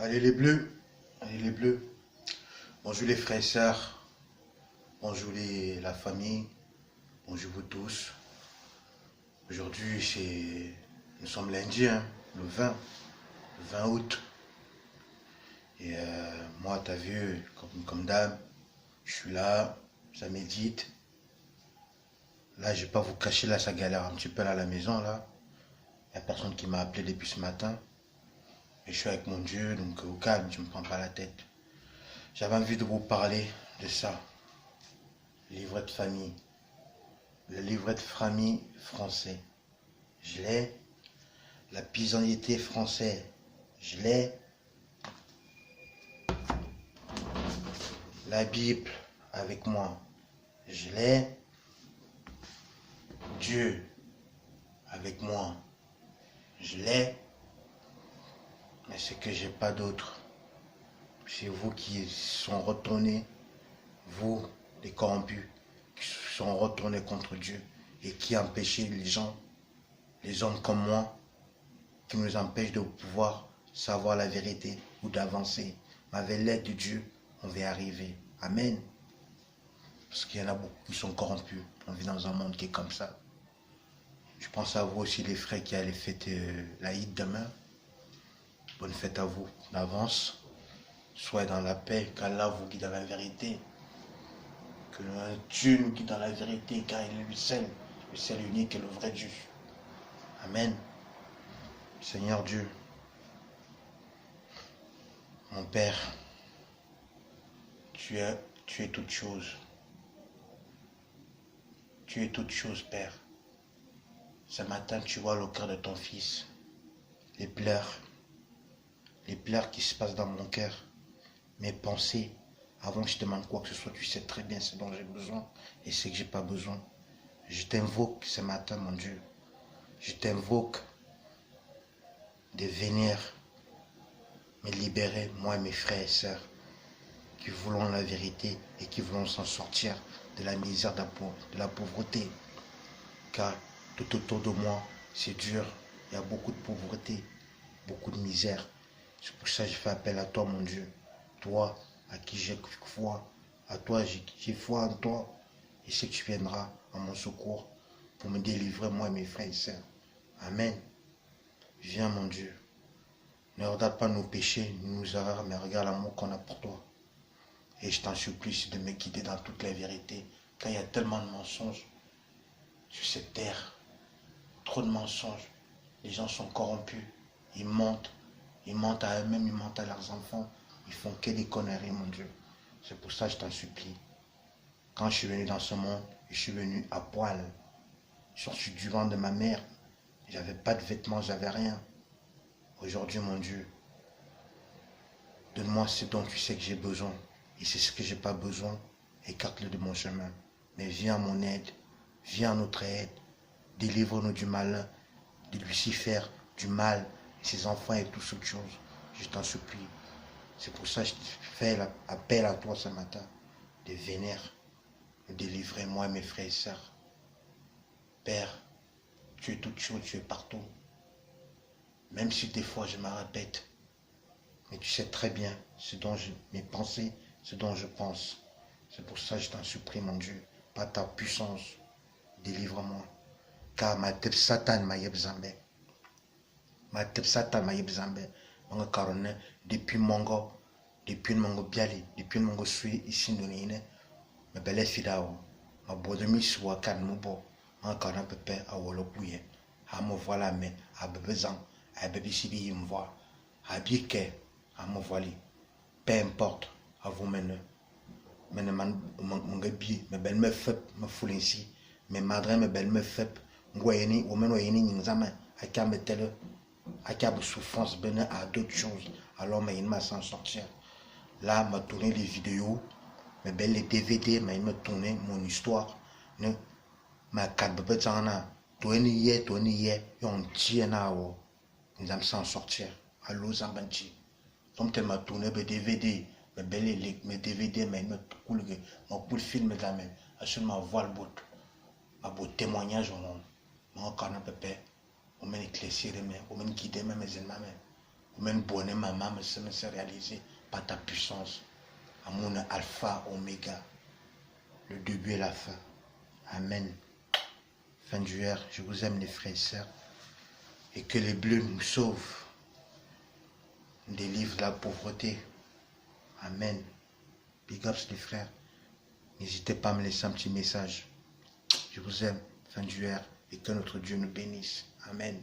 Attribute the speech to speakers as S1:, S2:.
S1: Allez les bleus, allez les bleus. Bonjour les frères et sœurs, bonjour la famille, bonjour vous tous. Aujourd'hui nous sommes lundi, le 20 août. Et moi t'as vu, comme d'hab, je suis là, ça médite. Là je vais pas vous cacher, là ça galère un petit peu là, à la maison là. Il n'y a personne qui m'a appelé depuis ce matin. Et je suis avec mon Dieu, donc au calme, je ne me prends pas la tête. J'avais envie de vous parler de ça. Livret de famille. Le livret de famille français. Je l'ai. La pisanité français. Je l'ai. La Bible avec moi. Je l'ai. Dieu avec moi. Je l'ai. Mais c'est que j'ai pas d'autre. C'est vous qui sont retournés, vous, les corrompus, qui sont retournés contre Dieu et qui empêchez les gens, les hommes comme moi, qui nous empêchent de pouvoir savoir la vérité ou d'avancer. Mais avec l'aide de Dieu, on va y arriver. Amen. Parce qu'il y en a beaucoup qui sont corrompus. On vit dans un monde qui est comme ça. Je pense à vous aussi, les frères qui allaient fêter la Eid demain. Bonne fête à vous d'avance. Soyez dans la paix, qu'Allah vous guide dans la vérité. Que Dieu nous guide dans la vérité, car il est le seul unique et le vrai Dieu. Amen. Seigneur Dieu, mon Père, tu es toute chose. Tu es toute chose, Père. Ce matin, tu vois le cœur de ton fils. Les pleurs qui se passent dans mon cœur. Mes pensées, avant que je te demande quoi que ce soit, tu sais très bien ce dont j'ai besoin et ce que j'ai pas besoin. Je t'invoque ce matin, mon Dieu. Je t'invoque de venir me libérer, moi et mes frères et sœurs, qui voulons la vérité et qui voulons s'en sortir de la misère, de la pauvreté. Car tout autour de moi, c'est dur. Il y a beaucoup de pauvreté, beaucoup de misère. C'est pour ça que je fais appel à toi, mon Dieu. Toi, à qui j'ai foi, à toi, j'ai foi en toi. Et sais que tu viendras à mon secours pour me délivrer, moi et mes frères et sœurs. Amen. Viens, mon Dieu. Ne regarde pas nos péchés, nos erreurs, mais regarde l'amour qu'on a pour toi. Et je t'en supplie de me guider dans toute la vérité, car il y a tellement de mensonges sur cette terre. Trop de mensonges. Les gens sont corrompus. Ils mentent à eux-mêmes, ils mentent à leurs enfants. Ils font que des conneries, mon Dieu. C'est pour ça que je t'en supplie. Quand je suis venu dans ce monde, je suis venu à poil. Je suis sorti du ventre de ma mère. J'avais pas de vêtements, j'avais rien. Aujourd'hui, mon Dieu, donne-moi ce dont tu sais que j'ai besoin. Et c'est ce que j'ai pas besoin. Écarte-le de mon chemin. Mais viens à mon aide. Viens à notre aide. Délivre-nous du malin, de Lucifer, du mal, ses enfants et toutes ces choses. Je t'en supplie. C'est pour ça que je fais appel à toi ce matin, de venir me délivrer, moi et mes frères et sœurs. Père, tu es toute chose, tu es partout. Même si des fois je me répète, mais tu sais très bien mes pensées, ce dont je pense. C'est pour ça que je t'en supplie, mon Dieu, par ta puissance, délivre-moi. Car ma tête Satan m'a yebzambe. Ma tête Satan m'a yebzambe. Mon carone, depuis mongo biali, depuis mongo sui ici donné, me belle fidao. Ma bodomi soit can mubo. Mon carone pepe a wolopouye. A me voilà mais a bebezan, a bébé sibi me voit. A bique, a me voili. Peu importe, à vous mener. Mais mon gabi, me belle me fait, me foule ici. Mais madre me belle me fait. Ngoyeni, ou même oyeni n'examen, à qui mettre à qui souffrance, ben à d'autres choses. Alors, mais il m'a s'en sortir. Là, m'a tourné les vidéos, mais ben les DVD, mais il m'a tourné mon histoire. Ne, ma carte de petana, toi ni yé, yon tient na o. Nous allons s'en sortir. Allô, Zambanchi. Comme tu m'as tourné les DVD, mais ben mes DVD, mais il m'a coule, ma coule film, mais à ce ma voix le bout, ma beau témoignage au monde. Mon canard pépé, on m'a éclairci les mains, on m'a guidé mes ennemis. Ou même bonheur, maman, mais c'est réalisé par ta puissance. Amour alpha, oméga. Le début et la fin. Amen. Fin du R, je vous aime les frères et sœurs. Et que les bleus nous sauvent. Nous délivrent de la pauvreté. Amen. Big ups les frères. N'hésitez pas à me laisser un petit message. Je vous aime. Fin du R. Et que notre Dieu nous bénisse. Amen.